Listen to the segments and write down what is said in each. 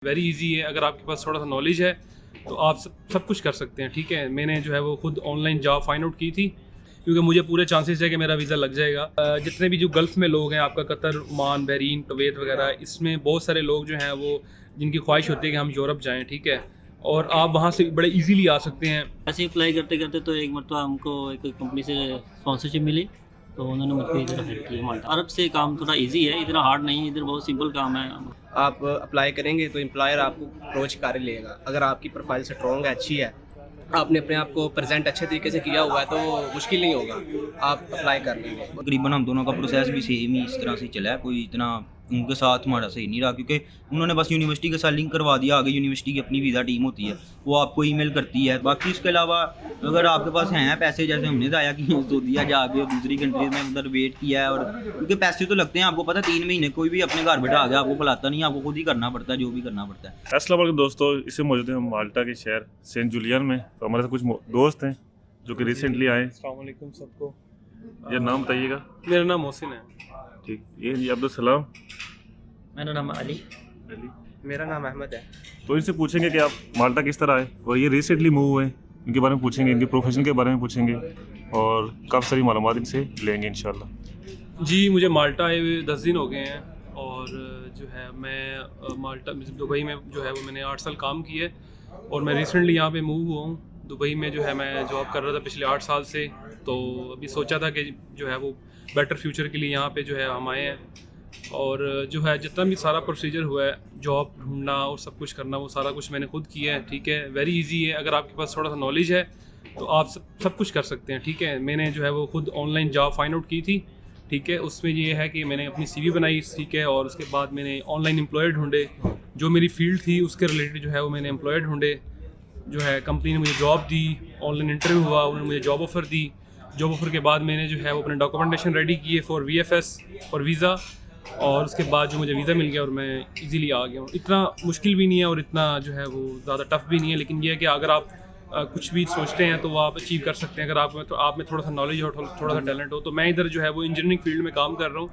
Very easy है। अगर आपके पास थोड़ा सा नॉलेज है तो आप सब कुछ कर सकते हैं। ठीक है, मैंने जो है वो खुद ऑनलाइन जॉब फाइंड आउट की थी क्योंकि मुझे पूरे चांसेस है कि मेरा वीज़ा लग जाएगा। जितने भी जो गल्फ़ में लोग हैं, आपका कतर, ओमान, बहरीन, कुवैत वगैरह, इसमें बहुत सारे लोग जो हैं वो जिनकी ख्वाहिश होती है कि हम यूरोप जाएँ। ठीक है, और आप वहाँ से बड़े ईजीली आ सकते हैं। ऐसे ही अप्लाई करते करते तो एक मरतबा हमको एक कंपनी से स्पॉन्सरशिप मिली, तो उन्होंने मुझको इधर हेल्प की माल्टा। अरब से काम थोड़ा इजी है, इतना हार्ड नहीं है, इधर बहुत सिंपल काम है। आप अप्लाई करेंगे तो एम्प्लॉयर आपको अप्रोच कर ही लेगा। अगर आपकी प्रोफाइल स्ट्रॉन्ग है, अच्छी है, आपने अपने आप को प्रेजेंट अच्छे तरीके से किया हुआ है, तो मुश्किल नहीं होगा, आप अप्लाई कर लेंगे। तकरीबन हम दोनों का प्रोसेस भी सेम ही इस तरह से चला है, कोई इतना उनके साथ हमारा सही नहीं रहा क्योंकि उन्होंने बस यूनिवर्सिटी के साथ लिंक करवा दिया। आगे यूनिवर्सिटी की अपनी वीज़ा टीम होती है, वो आपको ईमेल करती है। बाकी इसके अलावा अगर आपके पास हैं पैसे, जैसे हमने दाया कि सऊदीया जाके दूसरी कंट्रीज में उधर वेट किया है, और क्योंकि पैसे तो लगते हैं, आपको पता है 3 महीने कोई भी अपने घर बैठा आ गया आपको खिलाता नहीं, आपको खुद ही करना पड़ता है जो भी करना पड़ता है। अस्सलाम वालेकुम दोस्तों, इसे मौजूद हैं हम माल्टा के शहर सेंट जूलियन में। तो हमारे साथ कुछ दोस्त हैं जो कि रिसेंटली आए। अस्सलाम वालेकुम सबको। ये नाम बताइएगा। मेरा नाम मोहसिन है। ठीक, ये जी अब्दुल सलाम। मेरा नाम अली। मेरा नाम अहमद है। तो इनसे पूछेंगे कि आप माल्टा किस तरह आए और ये रिसेंटली मूव हुए, इनके बारे में पूछेंगे, इनके प्रोफेशन के बारे में पूछेंगे और काफ़ी सारी मालूमात इनसे लेंगे इंशाल्लाह। जी, मुझे माल्टा आए हुए 10 दिन हो गए हैं और जो है मैं माल्टा दुबई में जो है वो मैंने 8 साल काम किया है और मैं रिसेंटली यहाँ पे मूव हुआ हूँ। दुबई में जो है मैं जॉब कर रहा था पिछले 8 साल से, तो अभी सोचा था कि जो है वो बेटर फ्यूचर के लिए यहाँ पे जो है हम आए हैं। और जो है जितना भी सारा प्रोसीजर हुआ है, जॉब ढूंढना और सब कुछ करना, वो सारा कुछ मैंने खुद किया है। ठीक है, वेरी इजी है। अगर आपके पास थोड़ा सा नॉलेज है तो आप सब कुछ कर सकते हैं। ठीक है, मैंने जो है वो खुद ऑनलाइन जॉब फाइंड आउट की थी। ठीक है, उसमें ये है कि मैंने अपनी CV बनाई। ठीक है, और उसके बाद मैंने ऑनलाइन एम्प्लॉयर ढूंढे, जो मेरी फील्ड थी उसके रिलेटेड जो है वो मैंने एम्प्लॉयर ढूंढे। जो है कंपनी ने मुझे जॉब दी, ऑनलाइन इंटरव्यू हुआ, उन्होंने मुझे जॉब ऑफ़र दी। जॉब ऑफ़र के बाद मैंने जो है वो अपने डॉक्यूमेंटेशन रेडी किए फॉर VFS और वीज़ा, और उसके बाद जो मुझे वीज़ा मिल गया और मैं इजीली आ गया हूँ। इतना मुश्किल भी नहीं है और इतना जो है वो ज़्यादा टफ भी नहीं है, लेकिन ये है कि अगर आप कुछ भी सोचते हैं तो वो आप अचीव कर सकते हैं अगर आप में थोड़ा सा नॉलेज हो, थोड़ा सा टैलेंट हो। तो मैं इधर जो है वो इंजीनियरिंग फील्ड में काम कर रहा हूँ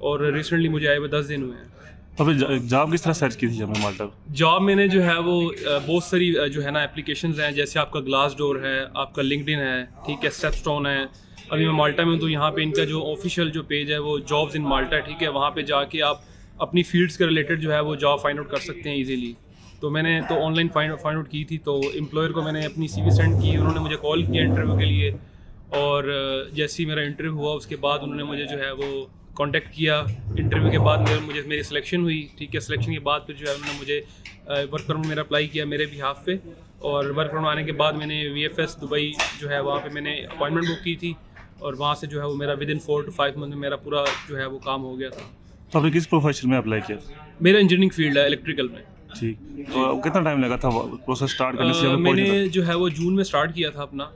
और रिसेंटली मुझे आए हुए 10 दिन हुए हैं। तो फिर जॉब किस तरह सर्च की थी हमने माल्टा? जॉब मैंने जो है वो बहुत सारी जो है ना एप्लीकेशंस हैं, जैसे आपका ग्लासडोर है, आपका लिंक्डइन है, ठीक है, स्टेपस्टोन है। अभी मैं माल्टा में हूँ तो यहाँ पे इनका जो ऑफिशियल जो पेज है वो जॉब्स इन माल्टा है। ठीक है, वहाँ पे जाके आप अपनी फील्ड्स के रिलेटेड जो है वो जॉब फाइंड आउट कर सकते हैं इजीली। तो मैंने तो ऑनलाइन फाइंड आउट की थी, तो एम्प्लॉयर को मैंने अपनी CV सेंड की, उन्होंने मुझे कॉल किया इंटरव्यू के लिए, और जैसे ही मेरा इंटरव्यू हुआ उसके बाद उन्होंने मुझे जो है वो कांटेक्ट किया। इंटरव्यू के बाद मेरी सिलेक्शन हुई। ठीक है, सिलेक्शन के बाद फिर जो है उन्होंने मुझे वर्क परमिट मेरा अप्लाई किया मेरे बिहाफ पे, और वर्क परमिट आने के बाद मैंने VFS दुबई जो है वहाँ पे मैंने अपॉइंटमेंट बुक की थी, और वहाँ से जो है वो मेरा विदिन 4 to 5 मंथ में मेरा पूरा जो है वो काम हो गया था। तो आपने किस प्रोफेशन में अप्लाई किया? मेरा इंजीनियरिंग फील्ड है, इलेक्ट्रिकल में। ठीक, तो कितना टाइम लगा था प्रोसेस स्टार्ट करने से? मैंने जो है वो जून में स्टार्ट किया था अपना।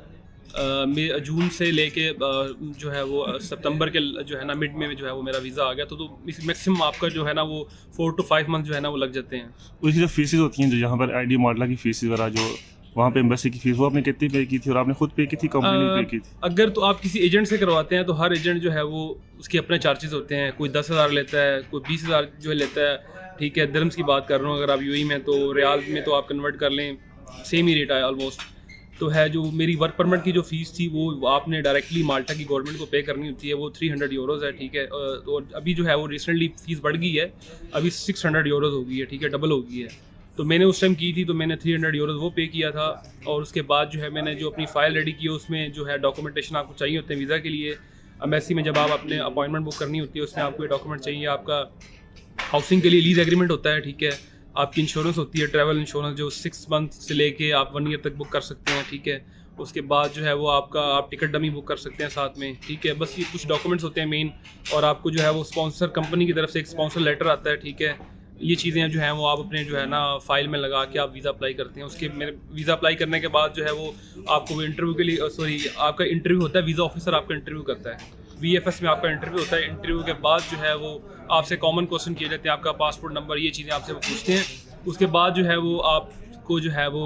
जून से लेके जो है वो सितंबर के जो है ना मिड में जो है वो मेरा वीज़ा आ गया। तो मैक्सिमम आपका जो है ना वो 4 to 5 मंथ जो है ना वो लग जाते हैं। उसकी जो फीसेस होती हैं, जो यहाँ पर ID माल्टा की फीस वगैरह, जो वहाँ पे एम्बेसी की फीस, वो आपने कितनी पे की थी और आपने खुद पे की थी, कंपनी ने पे की थी? अगर तो आप किसी एजेंट से करवाते हैं तो हर एजेंट जो है वो उसके अपने चार्जेस होते हैं। कोई 10,000 लेता है, कोई 20,000 जो है लेता है। ठीक है, दिरहम्स की बात कर रहा हूँ, अगर आप UAE में, तो रियाल में तो आप कन्वर्ट कर लें, सेम ही रेट आया ऑलमोस्ट। तो है जो मेरी वर्क परमिट की जो फ़ीस थी वो आपने डायरेक्टली माल्टा की गवर्नमेंट को पे करनी होती है, वो 300 यूरोज़ है। ठीक है, तो अभी जो है वो रिसेंटली फ़ीस बढ़ गई है, अभी 600 यूरोज़ हो गई है। ठीक है, डबल हो गई है। तो मैंने उस टाइम की थी तो मैंने 300 यूरोज़ वो पे किया था, और उसके बाद जो है मैंने जो अपनी फ़ाइल रेडी की उसमें जो है डॉक्यूमेंटेशन आपको चाहिए होते हैं वीज़ा के लिए। एम्बेसी में जब आप अपने अपॉइंटमेंट बुक करनी होती है उसमें आपको ये डॉक्यूमेंट चाहिए। आपका हाउसिंग के लिए लीज़ एग्रीमेंट होता है। ठीक है, आपकी इंश्योरेंस होती है, ट्रैवल इंश्योरेंस, जो 6 मंथ से लेके आप 1 ईयर तक बुक कर सकते हैं। ठीक है, उसके बाद जो है वो आप टिकट डमी बुक कर सकते हैं साथ में। ठीक है, बस ये कुछ डॉक्यूमेंट्स होते हैं मेन, और आपको जो है वो स्पॉन्सर कंपनी की तरफ से एक स्पॉन्सर लेटर आता है। ठीक है, ये चीज़ें जो हैं वो आप अपने जो है ना फ़ाइल में लगा के आप वीज़ा अप्लाई करते हैं। उसके मेरे वीज़ा अप्लाई करने के बाद जो है वो आपको इंटरव्यू के लिए आपका इंटरव्यू होता है, वीज़ा ऑफिसर आपका इंटरव्यू करता है। VFS में आपका इंटरव्यू होता है। इंटरव्यू के बाद जो है वो आपसे कॉमन क्वेश्चन किए जाते हैं, आपका पासपोर्ट नंबर, ये चीज़ें आपसे वो पूछते हैं। उसके बाद जो है वो आप आपको जो है वो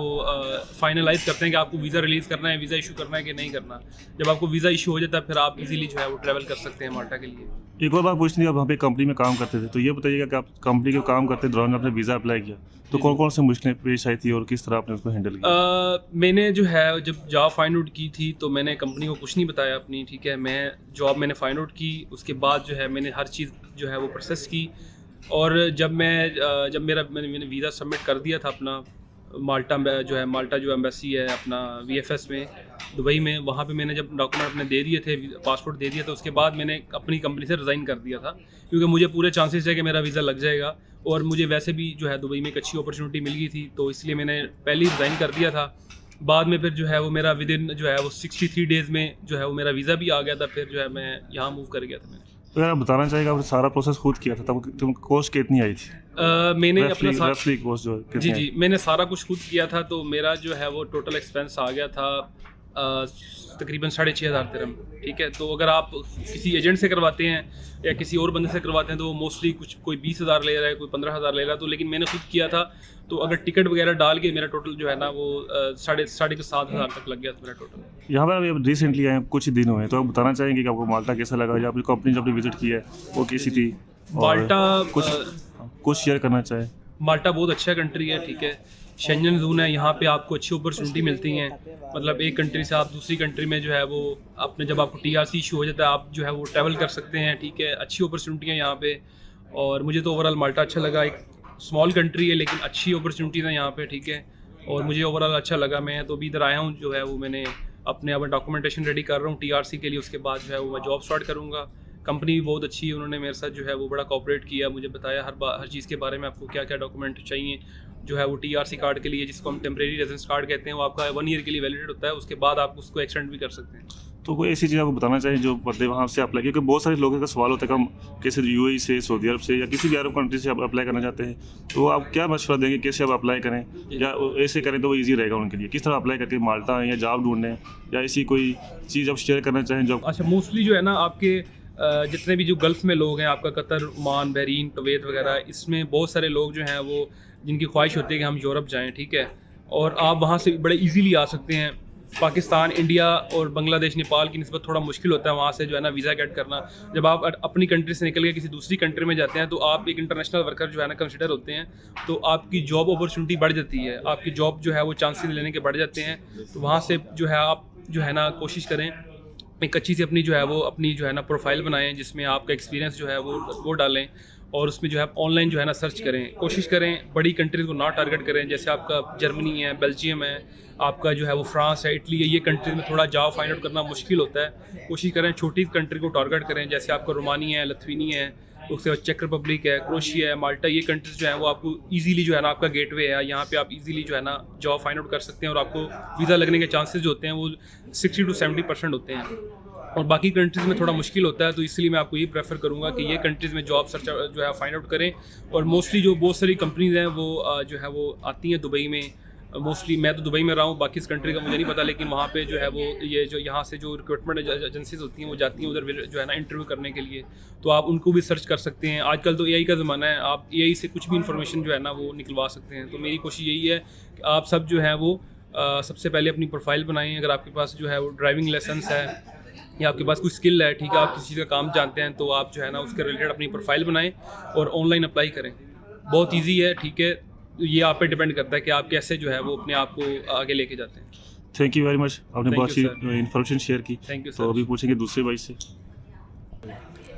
फाइनलाइज करते हैं कि आपको वीज़ा रिलीज़ करना है, वीज़ा इशू करना है कि नहीं करना। जब आपको वीज़ा इशू हो जाता है फिर आप इजीली जो है वो ट्रैवल कर सकते हैं माल्टा के लिए। एक और बात पूछनी है, आप वहाँ पे कंपनी में काम करते थे, तो ये बताइएगा कि आप कंपनी के काम करते दौरान आपने वीज़ा अप्लाई किया तो कौन कौन से मुश्किलें पेश आई थी और किस तरह आपने उसको हैंडल किया? मैंने जो है जब जॉब फाइंड आउट की थी तो मैंने कंपनी को कुछ नहीं बताया अपनी, ठीक है। मैं जॉब मैंने फाइंड आउट की, उसके बाद जो है मैंने हर चीज़ जो है वो प्रोसेस की। और जब मैंने वीज़ा सबमिट कर दिया था अपना माल्टा जो एम्बेसी है अपना VFS में दुबई में, वहाँ पे मैंने जब डॉक्यूमेंट अपने दे दिए थे, पासपोर्ट दे दिया था, उसके बाद मैंने अपनी कंपनी से रिज़ाइन कर दिया था क्योंकि मुझे पूरे चांसेस है कि मेरा वीज़ा लग जाएगा और मुझे वैसे भी जो है दुबई में एक अच्छी अपॉर्चुनिटी मिल गई थी, तो इसलिए मैंने पहले ही रिज़ाइन कर दिया था। बाद में फिर जो है वो मेरा विदिन जो है वो 63 डेज़ में जो है वो मेरा वीज़ा भी आ गया था, फिर जो है मैं यहाँ मूव कर गया था। मैंने तो यार आप बताना चाहिएगा आपने सारा प्रोसेस खुद किया था, तब तुम कॉस्ट कितनी आई थी? मैंने अपना रफली कॉस्ट जो है जी मैंने सारा कुछ खुद किया था, तो मेरा जो है वो टोटल एक्सपेंस आ गया था तकरीबन 6,500 दिरहम, ठीक है। तो अगर आप किसी एजेंट से करवाते हैं या किसी और बंदे से करवाते हैं तो वो मोस्टली कोई 20,000 ले रहा है, कोई 15,000 ले रहा है, तो लेकिन मैंने खुद किया था तो अगर टिकट वगैरह डाल के मेरा टोटल जो है ना वो 7,500 तक लग गया था मेरा टोटल। यहाँ पर अभी रिसेंटली आए कुछ ही दिन हुए हैं, तो आप बताना चाहेंगे कि आपको माल्टा कैसा लगा या अपनी कंपनी जो आपने विजिट की है वो कैसी थी? माल्टा कुछ शेयर करना चाहें? माल्टा बहुत अच्छा कंट्री है, ठीक है। शेंजन जोन है, यहाँ पे आपको अच्छी अपॉर्चुनिटी मिलती हैं, मतलब एक कंट्री से आप दूसरी कंट्री में जो है वो अपने जब आपको TRC इशू हो जाता है आप जो है वो ट्रैवल कर सकते हैं, ठीक है। अच्छी अपॉर्चुनिटी है यहाँ पे और मुझे तो ओवरऑल माल्टा अच्छा लगा। एक स्मॉल कंट्री है लेकिन अच्छी अपॉर्चुनिटीज़ हैं यहाँ पे, ठीक है। और मुझे ओवरऑल अच्छा लगा। मैं तो अभी इधर आया हूँ जो है वो मैंने अपने डॉक्यूमेंटेशन रेडी कर रहा हूँ TRC के लिए, उसके बाद जो है वो मैं जॉब स्टार्ट करूँगा। कंपनी भी बहुत अच्छी है, उन्होंने मेरे साथ जो है वो बड़ा कोऑपरेट किया, मुझे बताया हर चीज़ के बारे में, आपको क्या क्या डॉक्यूमेंट चाहिए। जो है वो TRC कार्ड के लिए, जिसको हम टेम्परेरी रेजिडेंस कार्ड कहते हैं, वो आपका 1 ईयर के लिए वैलिडेट होता है, उसके बाद आप उसको एक्सटेंड भी कर सकते हैं। तो कोई ऐसी चीज़ आपको बताना चाहिए जो बंदे वहाँ से अप्लाई, क्योंकि बहुत सारे लोगों का सवाल होता है कि हम कैसे UAE से, सऊदी अरब से या किसी भी अरब कंट्री से आप अप्लाई करना चाहते हैं, तो आप क्या मशवरा देंगे कैसे आप अप्लाई करें या ऐसे करें तो वो ईजी रहेगा उनके लिए? किस तरह अप्लाई करके माल्टा या जॉब ढूंढने या ऐसी कोई चीज़ आप शेयर करना चाहें जो? अच्छा, मोस्टली जो है ना आपके जितने भी जो गल्फ़ में लोग हैं, आपका कतर, ओमान, बहरीन, कुवैत वगैरह, इसमें बहुत सारे लोग जो हैं वो जिनकी ख्वाहिश होती है कि हम यूरोप जाएं, ठीक है। और आप वहाँ से बड़े इजीली आ सकते हैं। पाकिस्तान, इंडिया और बांग्लादेश, नेपाल की निस्बत थोड़ा मुश्किल होता है वहाँ से जो है ना वीज़ा गेट करना। जब आप अपनी कंट्री से निकल के किसी दूसरी कंट्री में जाते हैं तो आप एक इंटरनेशनल वर्कर जो है ना कंसिडर होते हैं, तो आपकी जॉब अपॉर्चुनिटी बढ़ जाती है, आपकी जॉब जो है वो चांसेस लेने के बढ़ जाते हैं। तो वहाँ से जो है आप जो है ना कोशिश करें एक अच्छी सी अपनी जो है ना प्रोफाइल बनाएं, जिसमें आपका एक्सपीरियंस जो है वो डालें और उसमें जो है ऑनलाइन जो है ना सर्च करें। कोशिश करें बड़ी कंट्रीज़ को ना टारगेट करें, जैसे आपका जर्मनी है, बेल्जियम है, आपका जो है वो फ्रांस है, इटली है। ये कंट्रीज़ में थोड़ा जॉब फाइंड आउट करना मुश्किल होता है। कोशिश करें छोटी कंट्री को टारगेट करें, जैसे आपका रोमानिया है, लिथुआनिया है, उसके बाद चेक रिपब्लिक है, क्रोशिया है, माल्टा। ये कंट्रीज़ जो है वो आपको ईजिली जो है ना आपका गेटवे है, यहाँ पे आप इजीली जो है ना जॉब फाइंड आउट कर सकते हैं और आपको वीज़ा लगने के चांसेस जो होते हैं वो 60 to 70% होते हैं। और बाकी कंट्रीज़ में थोड़ा मुश्किल होता है, तो इसलिए मैं आपको ये प्रेफर करूँगा कि ये कंट्रीज़ में जॉब सर्च जो है फाइंड आउट करें। और मोस्टली जो बहुत सारी कंपनीज़ हैं वो जो है वो आती हैं दुबई में। मोस्टली मैं तो दुबई में रहा हूँ, बाकी इस कंट्री का मुझे नहीं पता, लेकिन वहाँ पे जो है वो ये जो यहाँ से जो रिक्रूटमेंट एजेंसीज होती हैं वो जाती हैं उधर जो है ना इंटरव्यू करने के लिए, तो आप उनको भी सर्च कर सकते हैं। आजकल तो AI का ज़माना है, आप AI से कुछ भी इन्फॉर्मेशन जो है ना वो निकलवा सकते हैं। तो मेरी कोशिश यही है कि आप सब जो है वो सबसे पहले अपनी प्रोफाइल बनाएं। अगर आपके पास जो है वो ड्राइविंग लाइसेंस है या आपके पास कोई स्किल है, ठीक है, आप किसी चीज़ का काम जानते हैं, तो आप जो है ना उसके रिलेटेड अपनी प्रोफाइल बनाएं और ऑनलाइन अप्लाई करें। बहुत ईजी है, ठीक है। ये आप पे डिपेंड करता है कि आप कैसे जो है वो अपने आप को आगे लेके जाते हैं। थैंक यू वेरी मच, आपने बहुत अच्छी इन्फॉर्मेशन शेयर की। थैंक यू तो अभी पूछेंगे दूसरे भाई से।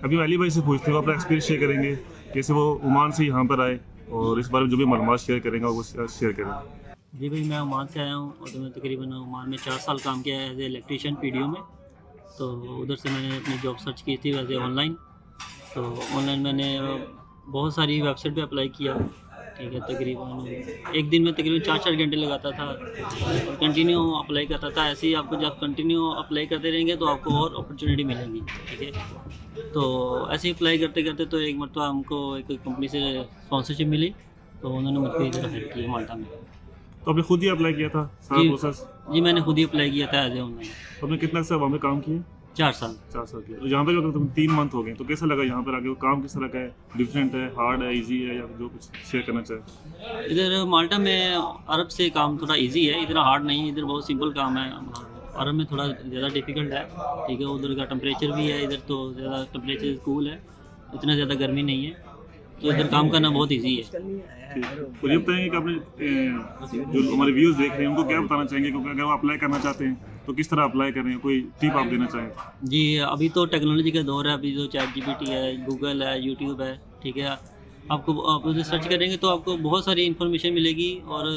अभी अली भाई से पूछते हैं, वो अपना एक्सपीरियंस शेयर करेंगे कैसे वो ओमान से यहाँ पर आए और इस बारे में जो भी मालूमात शेयर करेंगे वो शेयर करेंगे। जी भाई, मैं ओमान से आया हूँ और तो मैं तकरीबन ओमान में 4 साल काम किया है एज ए इलेक्ट्रीशियन PDO में। तो उधर से मैंने अपनी जॉब सर्च की थी वैसे ऑनलाइन। तो ऑनलाइन मैंने बहुत सारी वेबसाइट पे अप्लाई किया, ठीक है। तकरीबन एक दिन में तकरीबन 4-4 घंटे लगाता था और कंटिन्यू अप्लाई करता था। ऐसे ही आपको जब कंटिन्यू अप्लाई करते रहेंगे तो आपको और अपॉर्चुनिटी मिलेंगी, ठीक है। तो ऐसे ही अप्लाई करते करते तो एक मरतबा हमको एक कंपनी से स्पॉन्सरशिप मिली, तो उन्होंने मुझको इधर हायर किया माल्टा में। तो आपने खुद ही अप्लाई किया था सारा प्रोसेस? जी, मैंने खुद ही अप्लाई किया था एज ए ऑनलाइन। तो आपने कितना समय वहाँ पे काम किया? 4 साल। 4 साल के। तो यहाँ पे जो तुम 3 मंथ हो गए, तो कैसा लगा यहाँ पर आके? काम किस तरह का है? डिफरेंट है, हार्ड है, इजी है, या जो कुछ शेयर करना चाहे? इधर माल्टा में अरब से काम थोड़ा इजी है, इतना हार्ड नहीं है, इधर बहुत सिंपल काम है। अरब में थोड़ा ज़्यादा डिफ़िकल्ट है, ठीक है। उधर का टेम्परेचर भी है, इधर तो ज़्यादा टेम्परेचर कूल है, इतना ज़्यादा गर्मी नहीं है, तो इधर काम करना बहुत इजी है। तो ये बताएंगे कि अपने जो हमारे व्यूज़ देख रहे हैं उनको क्या बताना चाहेंगे, क्योंकि अगर वो अप्लाई करना चाहते हैं तो किस तरह अप्लाई करें? कोई टिप आप देना चाहें? जी, अभी तो टेक्नोलॉजी का दौर है, अभी जो ChatGPT है, गूगल है, यूट्यूब है, ठीक है। आप उधर सर्च करेंगे तो आपको बहुत सारी इन्फॉर्मेशन मिलेगी और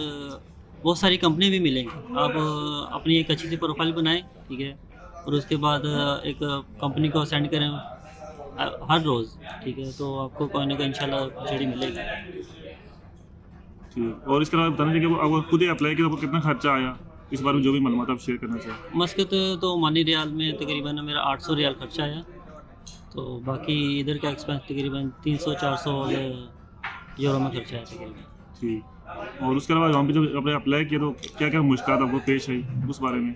बहुत सारी कंपनी भी मिलेंगी। आप अपनी एक अच्छी सी प्रोफाइल बनाएं, ठीक है, और उसके बाद एक कंपनी को सेंड करें हर रोज़, ठीक है, तो आपको कोई ना कोई इंशाल्लाह अपॉर्चुनिटी मिलेगी। ठीक। और इसके अलावा बताना चाहिए कि अगर खुद ही अप्लाई किया तो आपको कितना खर्चा आया, इस बारे में जो भी मालूमात आप शेयर करना चाहें? मस्कत तो मानी रियाल में तकरीबन मेरा 800 रियाल खर्चा आया, तो बाकी इधर का एक्सपेंस तकरीबन 300-400 यूरो में खर्चा है तकरीबन। ठीक। और उसके अलावा वहाँ पे जब आपने अप्लाई किया तो क्या क्या मुश्किलात आपको पेश आई उस बारे में?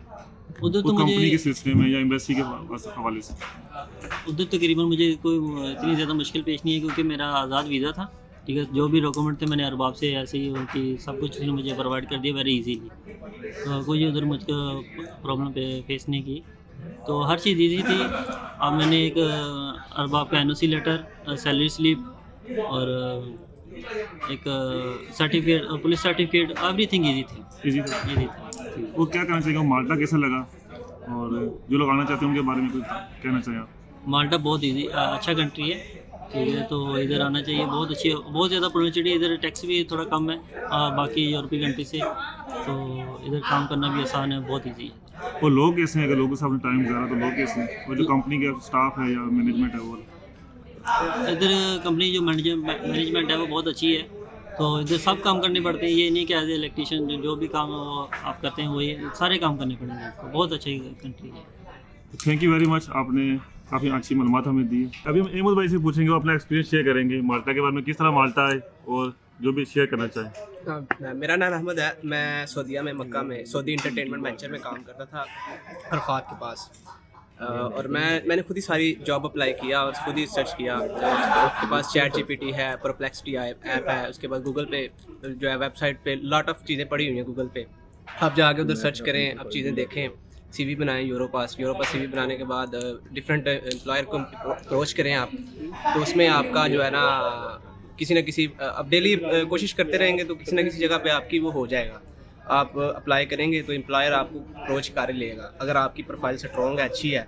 उधर तो उस कंपनी के मुझे सिलसिले में या एम्बेसी के हवाले से? उधर तकरीबन मुझे कोई इतनी ज़्यादा मुश्किल पेश नहीं है, क्योंकि मेरा आज़ाद वीज़ा था, ठीक है। जो भी डॉक्यूमेंट थे मैंने अरबाब से ऐसे ही उनकी सब कुछ उसने मुझे प्रोवाइड कर दिया वेरी इजीली, तो कोई उधर मुझको प्रॉब्लम फेस नहीं की, तो हर चीज़ इजी थी। अब मैंने एक अरबाब का NOC लेटर, सैलरी स्लिप और एक certificate, police certificate, everything easy थी, इजी था। इजी था। वो क्या कहना चाहिए, माल्टा कैसा लगा, और जो लोग आना चाहते हैं उनके बारे में कुछ कहना चाहिए आप? माल्टा बहुत इजी अच्छा कंट्री है, ठीक है, तो इधर आना चाहिए। बहुत अच्छी, बहुत ज़्यादा अपॉर्चुनिटी, इधर टैक्स भी थोड़ा कम है बाकी यूरोपीय कंट्री से, तो इधर काम करना भी आसान है, बहुत इजी है। और लोग कैसे हैं? अगर लोगों के साथ टाइम गुजारा तो लोग कैसे हैं? और जो कंपनी के स्टाफ है या मैनेजमेंट है वो? इधर कंपनी जो मैनेजमेंट है वो बहुत अच्छी है, तो इधर सब काम करने पड़ते हैं, ये नहीं कि एज ए इलेक्ट्रीशियन जो भी काम है वो आप करते हैं, वो ये सारे काम करने पड़ेंगे आपको। बहुत अच्छी कंट्री है। थैंक यू वेरी मच, आपने काफ़ी अच्छी मालूमात हमें दी है। अभी हम अहमद भाई से पूछेंगे, वो अपना एक्सपीरियंस शेयर करेंगे माल्टा के बारे में, किस तरह माल्टा है और जो भी शेयर करना चाहें। मेरा नाम अहमद है। मैं सऊदीया में मक्का में सऊदी इंटरटेनमेंट वेंचर में काम करता था अरफात के पास, और मैंने खुद ही सारी जॉब अप्लाई किया और खुद ही सर्च किया। उसके पास ChatGPT है, परप्लेक्सिटी ऐप है, उसके बाद गूगल पे जो है वेबसाइट पे लॉट ऑफ चीज़ें पड़ी हुई हैं गूगल पे। आप जाके उधर सर्च करें, आप चीज़ें देखें, CV बनाएं यूरोपास CV बनाने के बाद डिफरेंट एम्प्लॉयर को अप्रोच करें आप, तो उसमें आपका जो है ना किसी न किसी, अब डेली कोशिश करते रहेंगे तो किसी न किसी जगह पे आपकी वो हो जाएगा। आप अप्लाई करेंगे तो एम्प्लॉयर आपको अप्रोच कर ही लेगा। अगर आपकी प्रोफाइल स्ट्रॉन्ग है, अच्छी है,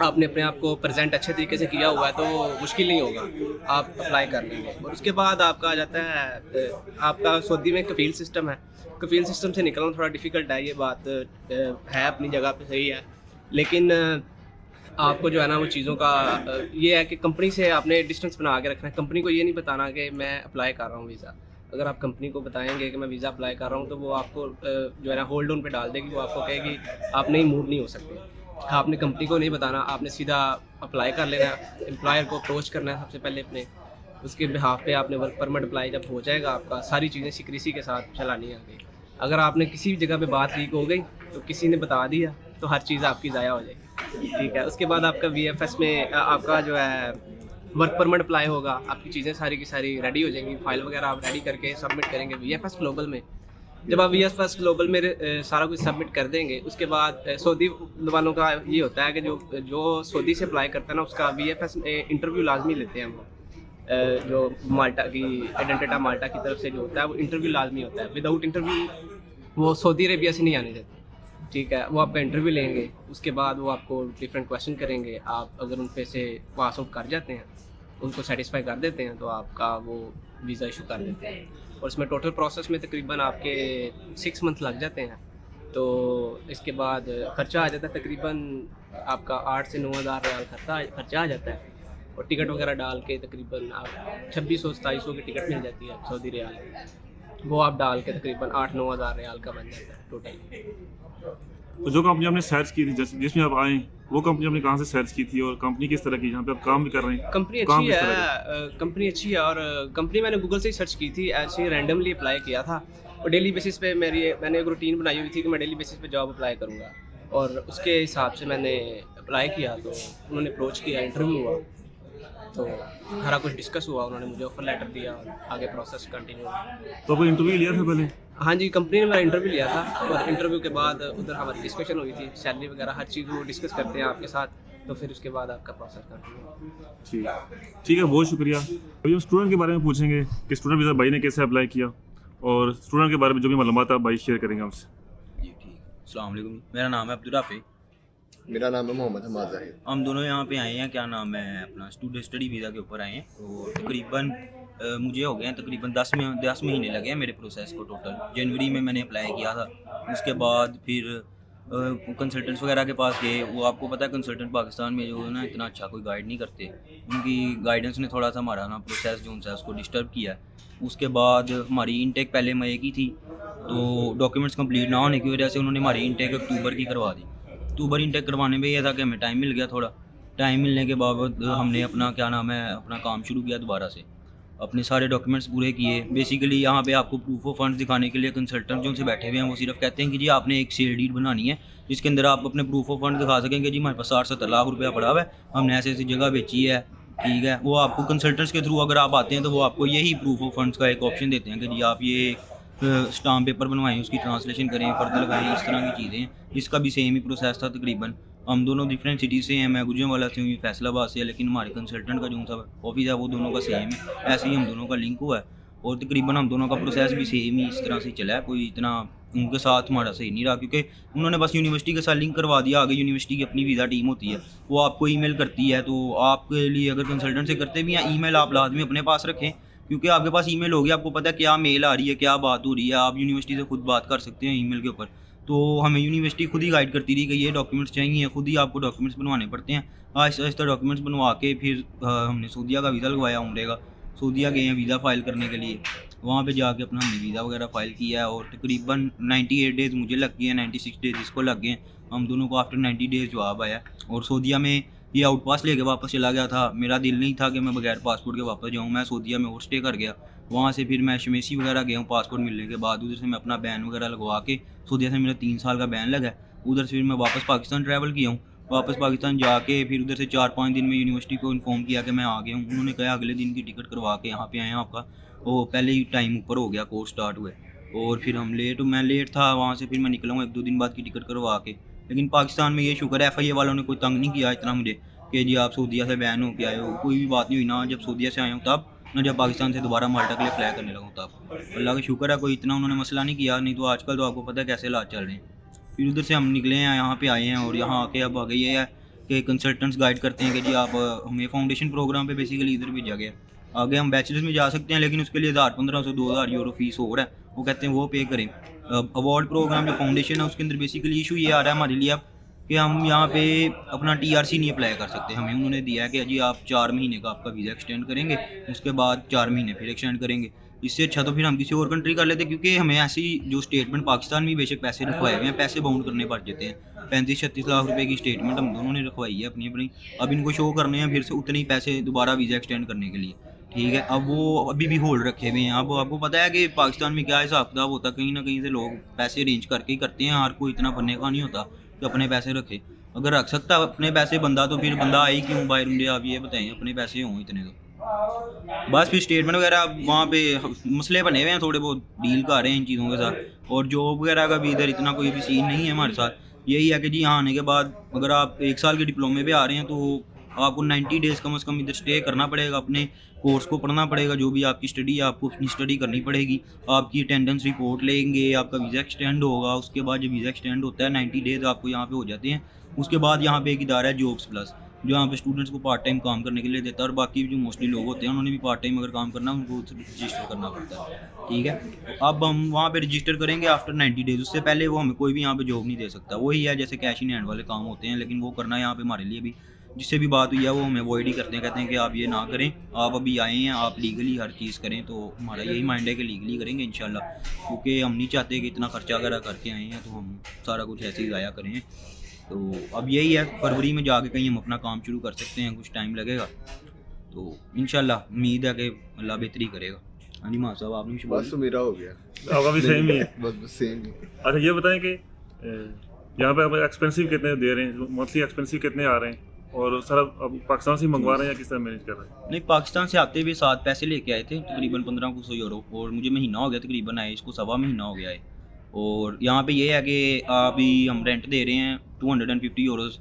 आपने अपने आप को प्रेजेंट अच्छे तरीके से किया हुआ है, तो मुश्किल नहीं होगा, आप अप्लाई कर लेंगे। और उसके बाद आपका आ जाता है, आपका सऊदी में कफील सिस्टम है। कफील सिस्टम से निकलना थोड़ा डिफ़िकल्ट है, ये बात है, अपनी जगह पे सही है, लेकिन आपको जो है ना वो चीज़ों का ये है कि कंपनी से आपने डिस्टेंस बना के रखना है। कंपनी को ये नहीं बताना कि मैं अप्लाई कर रहा हूँ वीज़ा। अगर आप कंपनी को बताएंगे कि मैं वीज़ा अप्लाई कर रहा हूँ, तो वो आपको जो है ना होल्ड ऑन पे डाल देगी। वो आपको कहेगी आप नहीं मूव नहीं हो सकते। आपने कंपनी को नहीं बताना, आपने सीधा अप्लाई कर लेना है। एम्प्लॉयर को अप्रोच करना है सबसे पहले अपने, उसके बिहाफ पे आपने वर्क परमिट अप्लाई जब हो जाएगा आपका, सारी चीज़ें सीक्रेसी के साथ चलानी है आगे। अगर आपने किसी भी जगह पे बात लीक हो गई तो किसी ने बता दिया तो हर चीज़ आपकी ज़ाया हो जाएगी, ठीक है। उसके बाद आपका VFS में आपका जो है वर्क परमिट अप्लाई होगा, आपकी चीज़ें सारी की सारी रेडी हो जाएंगी, फाइल वगैरह आप रेडी करके सबमिट करेंगे VFS ग्लोबल में। जब आप VFS ग्लोबल में सारा कुछ सबमिट कर देंगे, उसके बाद सऊदी वालों का ये होता है कि जो सऊदी से अप्लाई करता है ना, उसका VFS में इंटरव्यू लाजमी लेते हैं वो। जो माल्टा की आइडेंटिटा माल्टा की तरफ से जो होता है वो इंटरव्यू लाजमी होता है। विदाउट इंटरव्यू वो सऊदी अरेबिया से नहीं आने देते, ठीक है। वो आपका इंटरव्यू लेंगे, उसके बाद वो आपको डिफरेंट क्वेश्चन करेंगे। आप अगर उन पे से पास आउट कर जाते हैं, उनको सेटिस्फाई कर देते हैं, तो आपका वो वीज़ा इशू कर देते हैं। और इसमें टोटल प्रोसेस में तकरीबन आपके 6 मंथ लग जाते हैं। तो इसके बाद ख़र्चा आ जाता है तकरीबन आपका 8 से 9 हज़ार रियाल खर्चा आ जाता है। और टिकट वगैरह डाल के तकरीबन आप 2600-2700 की टिकट मिल जाती है सऊदी रियाल की। वो आप डाल के तकरीबन 8-9 हज़ार रियाल का बन जाता है टोटल। तो जो कंपनी आपने सर्च की थी, जिसमें आप आए, वो कंपनी आपने कहाँ से सर्च की थी, और कंपनी किस तरह की, जहाँ पे आप काम भी कर रहे हैं? कंपनी काम अच्छी किस तरह है, कंपनी अच्छी है। और कंपनी मैंने गूगल से ही सर्च की थी, ऐसे ही रैंडमली अप्लाई किया था। और डेली बेसिस पे मैंने एक रूटीन बनाई हुई थी कि मैं डेली बेसिस पे जॉब अप्लाई करूँगा, और उसके हिसाब से मैंने अप्लाई किया तो उन्होंने अप्रोच किया, इंटरव्यू हुआ, तो सारा कुछ डिस्कस हुआ, उन्होंने मुझे ऑफर लेटर दिया और आगे प्रोसेस कंटिन्यू। तो कोई इंटरव्यू लिया था पहले? हाँ जी, कंपनी ने मेरा इंटरव्यू लिया था और इंटरव्यू के बाद उधर हमारी डिस्कशन हुई थी, सैलरी वगैरह हर चीज़ वो डिस्कस करते हैं आपके साथ, तो फिर उसके बाद आपका प्रोसेस कंटिन्यू। ठीक है, बहुत शुक्रिया। अभी हम स्टूडेंट के बारे में पूछेंगे कि स्टूडेंट वीज़ा भाई ने कैसे अप्लाई किया, और स्टूडेंट के बारे में जो भी मालूमात आप भाई शेयर करेंगे हमसे। जी ठीक। अस्सलाम वालेकुम, मेरा नाम है अब्दुल राफी। मेरा नाम है मोहम्मद हमाद ज़ाहिद। हम दोनों यहाँ पे आए हैं, क्या नाम है, अपना स्टूडेंट स्टडी वीज़ा के ऊपर आए हैं। तो तकरीबन मुझे हो गए हैं तकरीबन 10 महीने लगे हैं मेरे प्रोसेस को। टोटल जनवरी में मैंने अप्लाई किया था। उसके बाद फिर कंसल्टेंट्स वगैरह के पास गए। वो आपको पता है कंसल्टेंट पाकिस्तान में जो है ना इतना अच्छा कोई गाइड नहीं करते। उनकी गाइडेंस ने थोड़ा सा हमारा ना प्रोसेस जो है उसको डिस्टर्ब किया। उसके बाद हमारी इनटेक पहले मई की थी, तो डॉक्यूमेंट्स कंप्लीट ना होने की वजह से उन्होंने हमारी इनटेक अक्टूबर की करवा दी। अक्टूबर इनटेक करवाने में यह था कि हमें टाइम मिल गया। थोड़ा टाइम मिलने के बाद हमने अपना क्या नाम है अपना काम शुरू किया दोबारा से। अपने सारे डॉक्यूमेंट्स पूरे किए। बेसिकली यहाँ पे आपको प्रूफ ऑफ फंड्स दिखाने के लिए कंसल्टेंट जो उनसे बैठे हुए हैं वो सिर्फ कहते हैं कि जी आपने एक सेल डीड बनानी है जिसके अंदर आप अपने प्रूफ ऑफ फंड दिखा सकेंगे। जी हमारे पास 60-70 लाख रुपया पड़ा हुआ है, हमने ऐसी जगह बेची है, ठीक है। वो आपको कंसल्टेंट्स के थ्रू अगर आप आते हैं तो वो आपको यही प्रूफ ऑफ फंड्स का एक ऑप्शन देते हैं कि जी आप ये स्टाम्प पेपर बनवाएं, उसकी ट्रांसलेशन करें, पर्दा लगाएं, इस तरह की चीज़ें। इसका भी सेम ही प्रोसेस था तकरीबन। हम दोनों डिफरेंट सिटी से हैं, मैं गुजरांवाला से हूँ, ये फैसलाबाद से है, लेकिन हमारे कंसल्टेंट का जो सा ऑफिस है वो दोनों का सेम है। ऐसे ही हम दोनों का लिंक हुआ है और तकरीबन हम दोनों का प्रोसेस भी सेम ही इस तरह से चला है। कोई इतना उनके साथ हमारा सही नहीं रहा क्योंकि उन्होंने बस यूनिवर्सिटी के साथ लिंक करवा दिया। आगे यूनिवर्सिटी की अपनी वीज़ा टीम होती है, वो आपको ईमेल करती है। तो आपके लिए अगर कंसल्टेंट से करते भी हैं ईमेल आप लाजमी अपने पास रखें, क्योंकि आपके पास ईमेल होगी, आपको पता है क्या मेल आ रही है, क्या बात हो रही है, आप यूनिवर्सिटी से खुद बात कर सकते हैं ईमेल के ऊपर। तो हमें यूनिवर्सिटी खुद ही गाइड करती रही कि ये डॉक्यूमेंट्स चाहिए, खुद ही आपको डॉक्यूमेंट्स बनवाने पड़ते हैं। आहिस्ता आहिस्ता डॉक्यूमेंट्स बनवा के फिर हमने सऊदीया का वीज़ा लगवाया, उम्रे का। सऊदीया गए हैं वीज़ा फ़ाइल करने के लिए, वहाँ पे जाके अपना हमने वीज़ा वगैरह फ़ाइल किया है और तकरीबन 98 डेज़ मुझे लग गए हैं, 96 डेज़ इसको लग गए हैं। हम दोनों को आफ्टर 90 डेज़ जवाब आया। और सऊदीया में ये आउट पास लेके वापस चला गया था। मेरा दिल नहीं था कि मैं बगैर पासपोर्ट के वापस जाऊँ। मैं सऊदीया में और स्टे कर गया। वहाँ से फिर मैं शमेसी वगैरह गया हूँ पासपोर्ट मिलने के बाद। उधर से मैं अपना बैन वगैरह लगवा के, सऊदीया से मेरा 3 साल का बैन लगा। उधर से फिर मैं वापस पाकिस्तान ट्रैवल किया हूँ। वापस पाकिस्तान जाके फिर उधर से 4-5 दिन में यूनिवर्सिटी को इन्फॉर्म किया कि मैं आ गया हूँ। उन्होंने कहा अगले दिन की टिकट करवा के यहाँ पे आए हैं आपका। वो पहले ही टाइम ऊपर हो गया, कोर्स स्टार्ट हुए और फिर हम मैं लेट था। वहाँ से फिर मैं निकला हूँ 1-2 दिन बाद की टिकट करवा के। लेकिन पाकिस्तान में ये शुक्र है FIA वालों ने कोई तंग नहीं किया इतना मुझे कि जी आप सऊदीया से बैन हो के आए हो। कोई भी बात नहीं हुई ना जब सऊदीया से आया हूँ तब, ना जब पाकिस्तान से दोबारा माल्टा के लिए अप्लाई करने लगा हूँ तब। अल्लाह का शुक्र है कोई इतना उन्होंने मसला नहीं किया, नहीं तो आजकल तो आपको पता है कैसे हालात चल रहे हैं। फिर उधर से हम निकले हैं, यहाँ पे आए हैं और यहाँ आके अब आगे ये है कि कंसल्टेंट्स गाइड करते हैं कि जी आप हमें फाउंडेशन प्रोग्राम पे बेसिकली इधर भेजा गया। आगे हम बैचलर्स में जा सकते हैं लेकिन उसके लिए 1500-2000 यूरो फीस और है, वो कहते हैं वो पे करें। अवार्ड प्रोग्राम जो फाउंडेशन है उसके अंदर बेसिकली इशू ये आ रहा है हमारे लिए अब कि हम यहाँ पे अपना TRC नहीं अप्लाई कर सकते। हमें उन्होंने दिया है कि जी आप 4 महीने का आपका वीज़ा एक्सटेंड करेंगे, उसके बाद 4 महीने फिर एक्सटेंड करेंगे। इससे अच्छा तो फिर हम किसी और कंट्री कर लेते, क्योंकि हमें ऐसी जो स्टेटमेंट पाकिस्तान में बेशक पैसे रखवाए हुए हैं, पैसे बाउंड करने पड़ जाते हैं। 35-36 लाख रुपए की स्टेटमेंट हम दोनों ने रखवाई है अपनी। अब इनको शो करने हैं फिर से उतने ही पैसे दोबारा वीज़ा एक्सटेंड करने के लिए, ठीक है। अब वो अभी भी होल्ड रखे हुए हैं। अब आपको पता है कि पाकिस्तान में क्या हिसाब किताब होता है, कहीं ना कहीं से लोग पैसे अरेंज करके ही करते हैं। हर कोई इतना बनने का नहीं होता कि अपने पैसे रखे। अगर रख सकता अपने पैसे बंदा तो फिर बंदा आए क्यों बाहर इंडिया। आप ये बताएं, अपने पैसे हों इतने तो बस। फिर स्टेटमेंट वगैरह वहाँ पे मसले बने हुए हैं, थोड़े बहुत डील कर रहे हैं इन चीज़ों के साथ। और जॉब वगैरह का भी इधर इतना कोई भी सीन नहीं है हमारे साथ। यही है कि जी यहाँ आने के बाद अगर आप 1 साल के डिप्लोमे पे आ रहे हैं तो आपको 90 डेज़ कम से कम इधर स्टे करना पड़ेगा, अपने कोर्स को पढ़ना पड़ेगा। जो भी आपकी स्टडी है आपको अपनी स्टडी करनी पड़ेगी। आपकी अटेंडेंस रिपोर्ट लेंगे, आपका वीज़ा एक्सटेंड होगा। उसके बाद जब वीज़ा एक्सटेंड होता है 90 डेज़ आपको यहाँ पे हो जाते हैं। उसके बाद यहाँ पे एक इदारा है जॉब्स प्लस, जो यहाँ पे स्टूडेंट्स को पार्ट टाइम काम करने के लिए देता है। और बाकी जो मोस्टली लोग होते हैं उन्होंने भी पार्ट टाइम अगर काम करना है उनको रजिस्टर करना पड़ता है, ठीक है। अब हम वहाँ पे रजिस्टर करेंगे आफ्टर 90 डेज़। उससे पहले वो हमें कोई भी यहाँ पे जॉब नहीं दे सकता। वही है जैसे कैश इन हैंड वाले काम होते हैं, लेकिन वो करना यहाँ पे हमारे लिए भी, जिससे भी बात हुई है वो हमें अवॉइड ही करते हैं। कहते हैं कि आप ये ना करें, आप अभी आए हैं, आप लीगली हर चीज़ करें। तो हमारा यही माइंड है कि लीगली करेंगे इंशाल्लाह, क्योंकि हम नहीं चाहते कि इतना खर्चा वगैरह करके आए हैं तो हम सारा कुछ ऐसे ही ज़ाया करें। तो अब यही है, फरवरी में जाके कहीं हम अपना काम शुरू कर सकते हैं। कुछ टाइम लगेगा तो इंशाल्लाह उम्मीद है कि अल्लाह बेहतरी करेगा। हाँ जी माँ साहब, आपने कुछ बस तो मेरा हो गया, आपका भी सेम ही है? बस सेम ही। अच्छा ये बताएं कि यहाँ पे अब एक्सपेंसिव कितने दे रहे हैं, मंथली एक्सपेंसिव कितने आ रहे हैं, और सर अब पाकिस्तान से मंगवा रहे हैं या किस तरह मैनेज कर रहे हैं? नहीं, पाकिस्तान से आते हुए 7 पैसे लेके आए थे, तकरीबन 1500 यूरो, और मुझे महीना हो गया तकरीबन आए, इसको 1.25 महीना हो गया है। और यहाँ पे ये है कि अभी हम रेंट दे रहे हैं 250 यूरोज़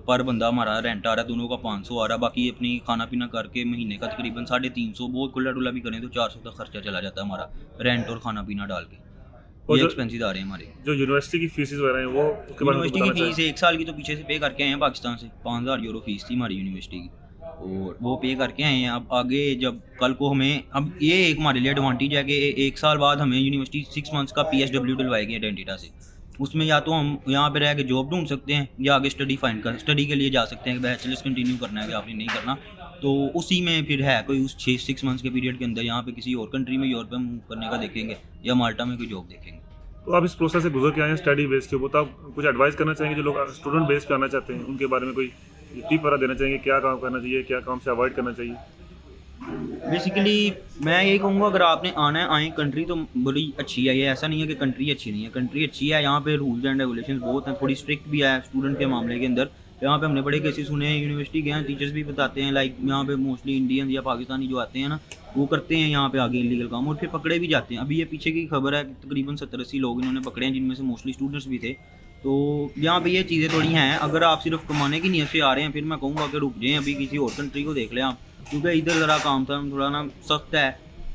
पर बंदा हमारा रेंट आ रहा है, दोनों का 500 आ रहा है। बाकी अपनी खाना पीना करके महीने का तकरीबन 350, बहुत खुला डुला भी करें तो 400 तक खर्चा चला जाता है हमारा, रेंट और खाना पीना डाल के। और ये जो- एक्सपेंसेस आ रहे हैं हमारे। जो यूनिवर्सिटी की फीसेस वगैरह हैं वो उसके बारे में यूनिवर्सिटी की बताना फ़ीस चाहिए। 1 साल की तो पीछे से पे करके आए हैं पाकिस्तान से, 5000 यूरो फीस थी हमारी यूनिवर्सिटी की, और वो पे करके आए हैं। अब आगे जब कल को हमें, अब ये एक हमारे लिए एडवांटेज है कि 1 साल बाद हमें यूनिवर्सिटी 6 मंथ्स का PSW दिलवाएगी आइडेंटिटा से। उसमें या तो हम यहाँ पे रह के जॉब ढूंढ सकते हैं या आगे स्टडी के लिए जा सकते हैं कि बैचलर्स कंटिन्यू करना है कि आपने नहीं करना, तो उसी में फिर है कोई उस 6 मंथ्स के पीरियड के अंदर यहाँ पे किसी और कंट्री में यूरोप में मूव करने का देखेंगे या माल्टा में कोई जॉब देखेंगे। तो आप इस प्रोसेस से गुजर के आए हैं स्टडी बेस के ऊपर, तो आप कुछ एडवाइस करना चाहेंगे जो लोग स्टूडेंट बेस पे आना चाहते हैं, उनके बारे में कोई टिप वगैरह देना चाहेंगे, क्या काम करना चाहिए, क्या काम से अवॉइड करना चाहिए? बेसिकली मैं यही कहूँगा, अगर आपने आना है आए, कंट्री तो बड़ी अच्छी है, ये ऐसा नहीं है कि कंट्री अच्छी नहीं है, कंट्री अच्छी है। यहाँ पे रूल्स एंड रेगुलेशंस बहुत हैं, थोड़ी स्ट्रिक्ट भी है स्टूडेंट के मामले के अंदर। यहाँ पे हमने बड़े केसेस सुने हैं, यूनिवर्सिटी के हैं, टीचर्स भी बताते हैं, लाइक यहाँ पे मोस्टली इंडियन या पाकिस्तानी जो आते हैं ना, वो करते हैं यहाँ पे आगे इलीगल काम और फिर पकड़े भी जाते हैं। अभी ये पीछे की खबर है कि तकरीबन 70-80 लोग इन्होंने पकड़े हैं, जिनमें से मोस्टली स्टूडेंट्स भी थे। तो यहाँ पे ये चीज़ें थोड़ी हैं। अगर आप सिर्फ कमाने की नीयत से आ रहे हैं, फिर मैं कहूँगा कि रुक जाएँ, अभी किसी और कंट्री को देख लें आप, क्योंकि इधर ज़रा काम था थोड़ा ना सख्त है,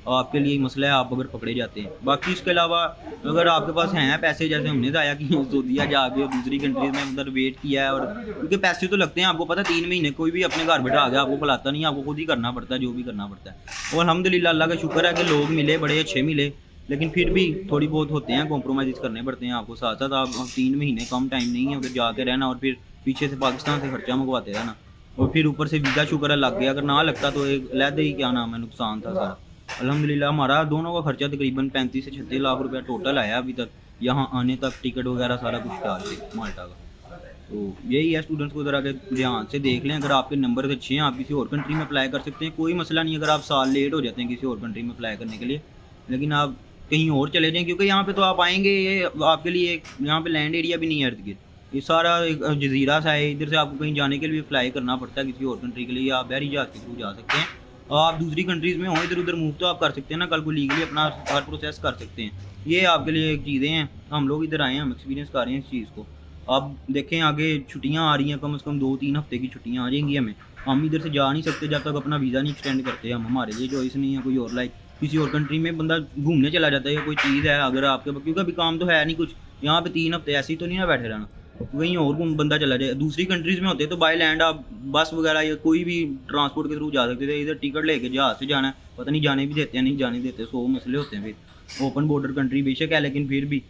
आपके लिए मसला है आप अगर पकड़े जाते हैं। बाकी इसके अलावा अगर आपके पास हैं पैसे, जैसे हमने जाया कि सऊदीया जाके दूसरी कंट्रीज में उधर वेट किया है, और क्योंकि पैसे तो लगते हैं, आपको पता है 3 महीने कोई भी अपने घर बैठा आ गया आपको खिलाता नहीं, आपको खुद ही करना पड़ता है जो भी करना पड़ता है। और अल्हम्दुलिल्लाह अल्लाह का शुक्र है कि लोग मिले, बड़े अच्छे मिले, लेकिन फिर भी थोड़ी बहुत होते हैं, कॉम्प्रोमाइज़ करने पड़ते हैं आपको। साथ साथ आप 3 महीने कम टाइम नहीं है उधर जाके रहना, और फिर पीछे से पाकिस्तान से खर्चा मंगवाते रहना, और फिर ऊपर से वीज़ा शुक्र है लग गया, अगर ना लगता तो एक लहदे ही क्या नाम है नुकसान था सारा। अल्हम्दुलिल्लाह हमारा दोनों का खर्चा तकरीबन 35 से 36 लाख रुपया टोटल आया अभी तक, यहाँ आने तक टिकट वगैरह सारा कुछ डाल के माल्टा का। तो यही है, स्टूडेंट्स को ज़रा के ध्यान से देख लें, अगर आपके नंबर अच्छे हैं आप किसी और कंट्री में अप्लाई कर सकते हैं, कोई मसला नहीं अगर आप साल लेट हो जाते हैं किसी और कंट्री में अप्लाई करने के लिए, लेकिन आप कहीं और चले जाएँ, क्योंकि यहाँ पे तो आप आएंगे, ये आपके लिए यहाँ पे लैंड एरिया भी नहीं है इर्द गिर्द, ये सारा एक जजीरा सा है, इधर से आपको कहीं जाने के लिए अप्लाई करना पड़ता है किसी और कंट्री के लिए, या आप बहरी जहाज़ के थ्रू जा सकते हैं। आप दूसरी कंट्रीज़ में हो, इधर उधर मूव तो आप कर सकते हैं ना, कल को लीगली अपना हर प्रोसेस कर सकते हैं। ये आपके लिए एक चीज़ें हैं, हम लोग इधर आए हैं, हम एक्सपीरियंस कर रहे हैं इस चीज़ को। अब देखें आगे छुट्टियां आ रही हैं, कम से कम 2-3 हफ्ते की छुट्टियां आ जाएंगी हमें, हम इधर से जा नहीं सकते जब तक अपना वीज़ा नहीं एक्सटेंड करते हम, हमारे लिए चॉइस नहीं है कोई और, लाइक किसी और कंट्री में बंदा घूमने चला जाता है या कोई चीज़ है अगर आपके, क्योंकि अभी काम तो है नहीं कुछ, यहाँ पे 3 हफ्ते ऐसे ही तो नहीं ना बैठे रहना, कहीं और बंदा चला जाए। दूसरी कंट्रीज़ में होते तो बाय लैंड आप बस वगैरह या कोई भी ट्रांसपोर्ट के थ्रू जा सकते थे, इधर टिकट लेके जहाज़ से जाना है, पता नहीं जाने भी देते हैं नहीं जाने देते, 100 मसले होते हैं। फिर ओपन बॉर्डर कंट्री बेशक है, लेकिन फिर भी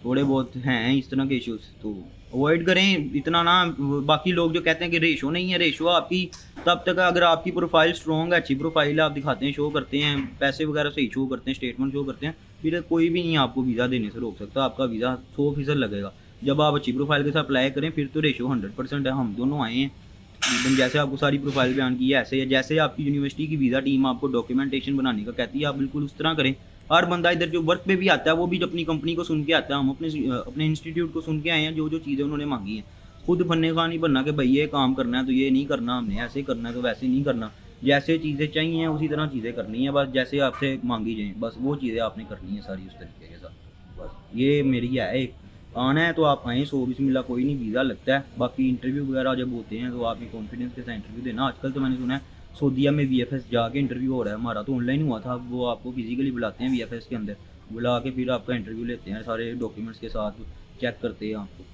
थोड़े बहुत हैं इस तरह के इश्यूज़, तो अवॉइड करें इतना ना। बाकी लोग जो कहते हैं कि रेशो नहीं है, रेशो आपकी तब तक अगर आपकी प्रोफाइल स्ट्रॉन्ग है, अच्छी प्रोफाइल है, आप दिखाते हैं, शो करते हैं, पैसे वगैरह सही शो करते हैं, स्टेटमेंट शो करते हैं, फिर कोई भी नहीं आपको वीज़ा देने से रोक सकता, आपका वीज़ा 100% लगेगा। जब आप अच्छी प्रोफाइल के साथ अप्लाई करें फिर तो रेशो 100% है। हम दोनों आए हैं, एकदम जैसे आपको सारी प्रोफाइल बयान की है ऐसे है, जैसे आपकी यूनिवर्सिटी की वीज़ा टीम आपको डॉक्यूमेंटेशन बनाने का कहती है, आप बिल्कुल उस तरह करें। हर बंदा इधर जो वर्क पे भी आता है वो भी अपनी कंपनी को सुन के आता है, हम अपने इंस्टीट्यूट को सुन के आए हैं, जो जो चीज़ें उन्होंने मांगी हैं। खुद फन्ने का नहीं बनना कि भाई ये काम करना है तो ये नहीं करना, हमने ऐसे करना है तो वैसे नहीं करना, जैसे चीज़ें चाहिए उसी तरह चीज़ें करनी है, बस जैसे आपसे मांगी जाएँ बस वो चीज़ें आपने करनी है सारी उस तरीके के साथ। बस ये मेरी है, एक आना है तो आप आएँ, 100 बिस्मिल्लाह, कोई नहीं वीज़ा लगता है। बाकी इंटरव्यू वगैरह जब होते हैं तो आप कॉन्फिडेंस के साथ इंटरव्यू देना। आजकल तो मैंने सुना है सऊदीया में VFS जाके इंटरव्यू हो रहा है, हमारा तो ऑनलाइन हुआ था, वो आपको फिजिकली बुलाते हैं VFS के अंदर, बुला के फिर आपका इंटरव्यू लेते हैं, सारे डॉक्यूमेंट्स के साथ चेक करते हैं आपको।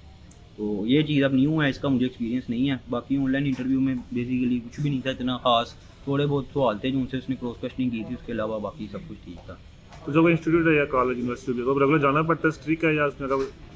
तो ये चीज़ अब न्यू है, इसका मुझे एक्सपीरियंस नहीं है। बाकी ऑनलाइन इंटरव्यू में बेसिकली कुछ भी नहीं था इतना खास, थोड़े बहुत सवाल थे जो उनसे उसने क्रॉस क्वेश्चनिंग की थी, उसके अलावा बाकी सब कुछ ठीक था। तो जो कोई इंस्टीट्यूट है या कॉलेज यूनिवर्सिटी तो रेगुलर जाना पड़ता है, स्ट्रिक्ट है, या उसमें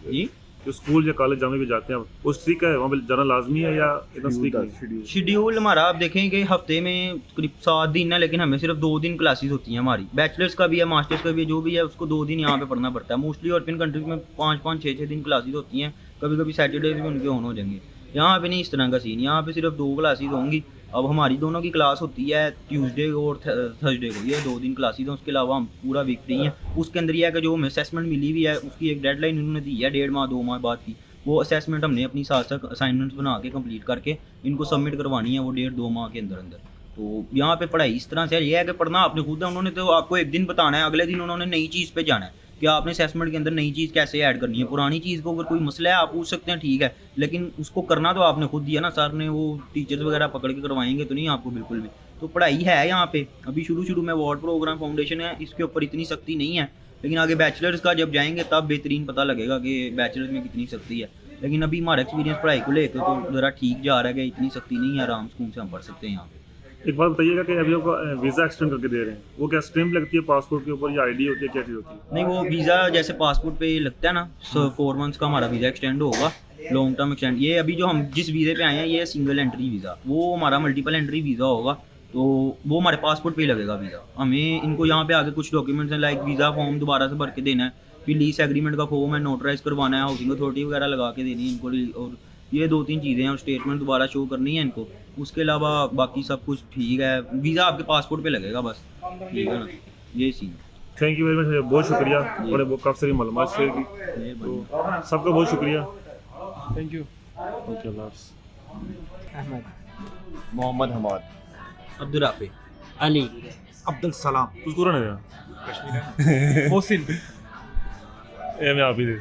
जी जो स्कूल या कॉलेज जहाँ भी जाते हैं वो स्ट्रिक्ट है, वहाँ पे जाना लाजमी है या इतना स्ट्रिक्ट नहीं? शेड्यूल हमारा आप देखें कि हफ्ते में करीब 7 दिन है, लेकिन हमें सिर्फ 2 दिन क्लासेस होती हैं हमारी, बैचलर्स का भी है, मास्टर्स का भी है, जो भी है उसको 2 दिन यहाँ पे पढ़ना पड़ता है। मोस्टली यूरोपियन कंट्रीज में 5-5, 6-6 दिन क्लासेस होती हैं, कभी कभी सैटरडेज भी उनके ऑन हो जाएंगे। यहाँ पे नहीं इस तरह का सीन, यहाँ पे सिर्फ 2 क्लासेस होंगी। अब हमारी दोनों की क्लास होती है ट्यूसडे और थर्सडे को, ये 2 दिन क्लासेस हैं, उसके अलावा हम पूरा वीक फ्री हैं। उसके अंदर यह है कि जो हमें असेसमेंट मिली हुई है उसकी एक डेडलाइन उन्होंने दी है 1.5 माह 2 माह बाद की, वो असेसमेंट हमने अपनी साथ साथ असाइनमेंट्स बना के कंप्लीट करके इनको सबमिट करवानी है, वो 1.5-2 माह के अंदर अंदर। तो यहाँ पे पढ़ाई इस तरह से है, ये है कि पढ़ना आपने खुद है, उन्होंने तो आपको एक दिन बताना है, अगले दिन उन्होंने नई चीज़ पे जाना है कि आपने असेसमेंट के अंदर नई चीज़ कैसे ऐड करनी है। पुरानी चीज़ को अगर कोई मसला है आप पूछ सकते हैं, ठीक है, लेकिन उसको करना तो आपने खुद दिया ना, सर ने वो टीचर्स वगैरह पकड़ के करवाएंगे तो नहीं आपको बिल्कुल भी। तो पढ़ाई है यहाँ पे, अभी शुरू में वार्ड प्रोग्राम फाउंडेशन है, इसके ऊपर इतनी सख्ती नहीं है, लेकिन आगे बैचलर्स का जब जाएंगे तब बेहतरीन पता लगेगा कि बैचलर्स में कितनी सख्ती है। लेकिन अभी हमारा एक्सपीरियंस पढ़ाई को लेकर तो ज़रा ठीक जा रहा है कि इतनी सख्ती नहीं है, आराम सुकून से हम पढ़ सकते हैं यहाँ पे। एक बात बताइएगा कि अभी आपको वीज़ा एक्सटेंड करके दे रहे हैं, वो क्या स्टैम्प लगती है पासपोर्ट के ऊपर या आईडी होती है, क्या चीज़ होती है? नहीं, वो वीज़ा जैसे पासपोर्ट पे लगता है ना, 4 मंथ्स का हमारा वीज़ा एक्सटेंड होगा, लॉन्ग टर्म एक्सटेंड। ये अभी जो हम जिस वीज़े पे आए हैं ये सिंगल एंट्री वीज़ा, वो हमारा मल्टीपल एंट्री वीज़ा होगा, तो वो हमारे पासपोर्ट पे ही लगेगा वीज़ा। हमें इनको यहाँ पे आगे कुछ डॉक्यूमेंट्स हैं, लाइक वीज़ा फॉर्म दोबारा से भर के देना है, फिर लीज एग्रीमेंट का फॉर्म है नोटराइज करवाना है, हाउसिंग अथॉरिटी वगैरह लगा के देनी है इनको, और ये 2-3 चीज़ें हैं, और स्टेटमेंट दोबारा शो करनी है इनको। उसके अलावा बाकी सब कुछ ठीक है, वीज़ा आपके पासपोर्ट पे लगेगा बस, ठीक है ना, ये scene. Thank you very much, बहुत शुक्रिया, बड़े बहुत काफ़ी सारी मालूमात शेयर की, तो सबका बहुत शुक्रिया, थैंक यू। ओके, अल्लाह हाफ़िज़। अहमद, मोहम्मद हमाद, अब्दुल राफी, अली, अब्दुल सलाम, कुछ पूरा नहीं मोहसिन। मैं आप ही दे